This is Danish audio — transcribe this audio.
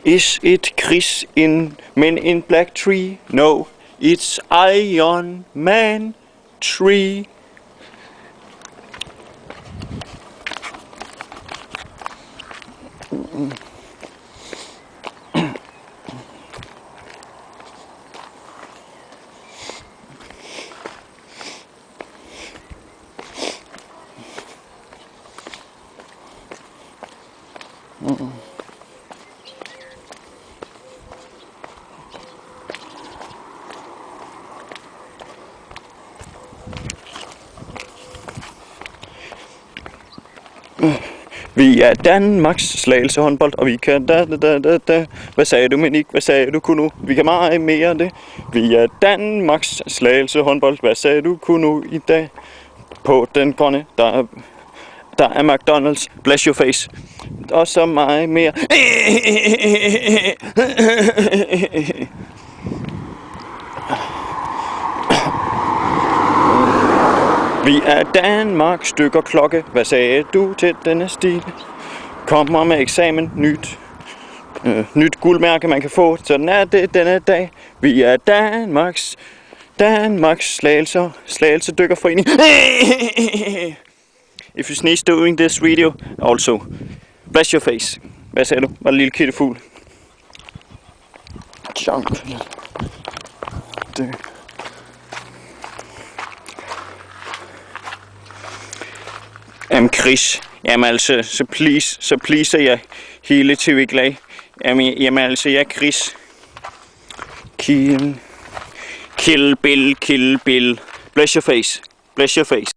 Is it Chris in Men in Black 3? No, it's Iron Man 3. Vi er Danmarks Slagelse håndbold, og vi kan da. Hvad sagde du, Minik? Hvad sagde du, KUNO? Vi kan meget mere end det. Vi er Danmarks Slagelse håndbold. Hvad sagde du, KUNO, i dag? På den grønne, der er McDonald's. Bless your face. Og så meget mere. Vi er Danmark stykker klokke. Hvad sagde du til denne stil? Kommer med eksamen. Nyt guldmærke man kan få. Sådan er det denne dag. Vi er Danmarks Slagelse dykkerforening. If you sneeze doing this video, also bless your face. Hvad sagde du? Var det lille kittefugl? Junk. Det. Chris, jamen altså, så pleaser jeg hele tv-glag. Jamen altså, jeg er Chris. Kill Bill. Bless your face.